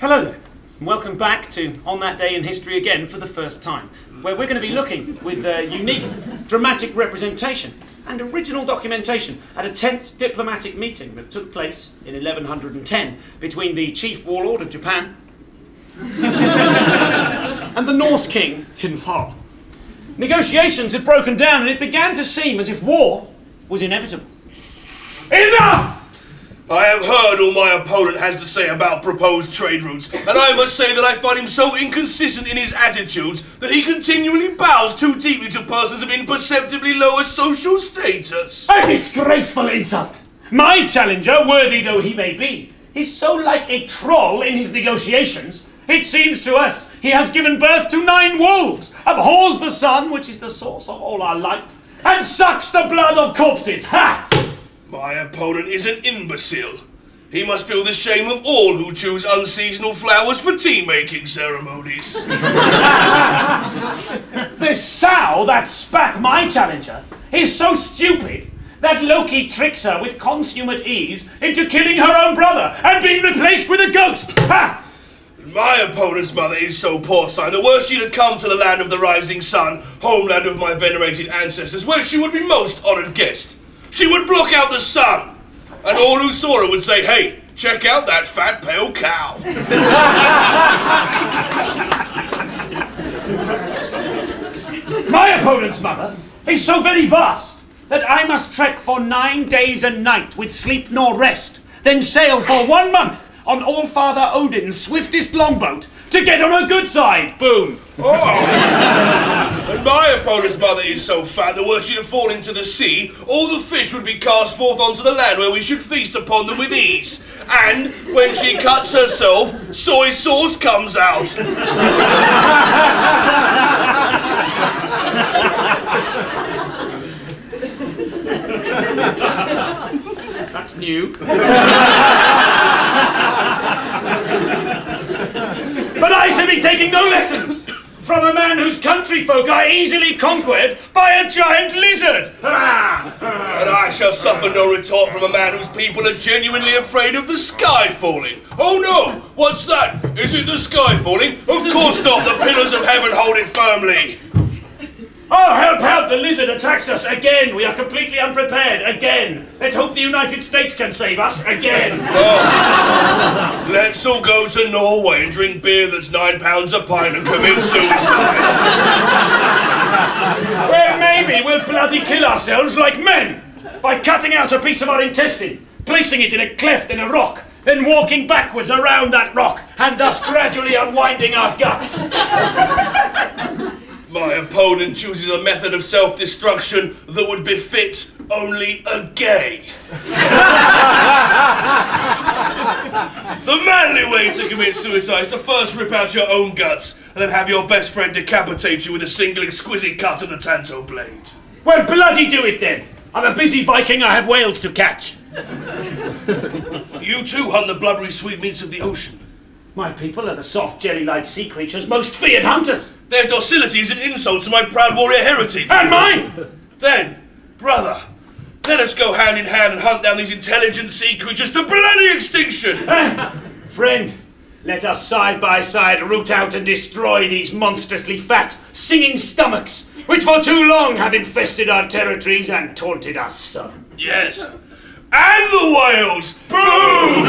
Hello there, and welcome back to On That Day in History again for the first time, where we're going to be looking with unique dramatic representation and original documentation at a tense diplomatic meeting that took place in 1110 between the chief warlord of Japan and the Norse king Hinfar. Negotiations had broken down and it began to seem as if war was inevitable. Enough! I have heard all my opponent has to say about proposed trade routes, and I must say that I find him so inconsistent in his attitudes that he continually bows too deeply to persons of imperceptibly lower social status. A disgraceful insult! My challenger, worthy though he may be, is so like a troll in his negotiations, it seems to us he has given birth to 9 wolves, abhors the sun, which is the source of all our light, and sucks the blood of corpses. Ha! My opponent is an imbecile. He must feel the shame of all who choose unseasonal flowers for tea-making ceremonies. The sow that spat my challenger is so stupid that Loki tricks her with consummate ease into killing her own brother and being replaced with a ghost. Ha! My opponent's mother is so porcine that were she to come to the land of the rising sun, homeland of my venerated ancestors, where she would be most honoured guest, she would block out the sun, and all who saw her would say, "Hey, check out that fat pale cow." My opponent's mother is so very vast that I must trek for 9 days and night with sleep nor rest, then sail for 1 month on All-Father Odin's swiftest longboat to get on her good side. Boom. Oh. And my opponent's mother is so fat that were she to fall into the sea, all the fish would be cast forth onto the land where we should feast upon them with ease. And when she cuts herself, soy sauce comes out. That's new. But I shall be taking no lessons from a man whose country folk are easily conquered by a giant lizard. And I shall suffer no retort from a man whose people are genuinely afraid of the sky falling. Oh no! What's that? Is it the sky falling? Of course not! The pillars of heaven hold it firmly. Oh, help, help! The lizard attacks us again! We are completely unprepared again! Let's hope the United States can save us again! Oh. Let's all go to Norway and drink beer that's £9 a pint and commit suicide. Well, maybe we'll bloody kill ourselves like men by cutting out a piece of our intestine, placing it in a cleft in a rock, then walking backwards around that rock and thus gradually unwinding our guts. My opponent chooses a method of self-destruction that would befit only a gay. The manly way to commit suicide is to first rip out your own guts and then have your best friend decapitate you with a single exquisite cut of the tanto blade. Well, bloody do it then. I'm a busy Viking, I have whales to catch. You too hunt the blubbery sweetmeats of the ocean. My people are the soft, jelly-like sea creatures' most feared hunters. Their docility is an insult to my proud warrior heritage. And mine! Then, brother, let us go hand in hand and hunt down these intelligent sea creatures to bloody extinction! Friend, let us side by side root out and destroy these monstrously fat, singing stomachs, which for too long have infested our territories and taunted us so. Yes. And the whales! Boom!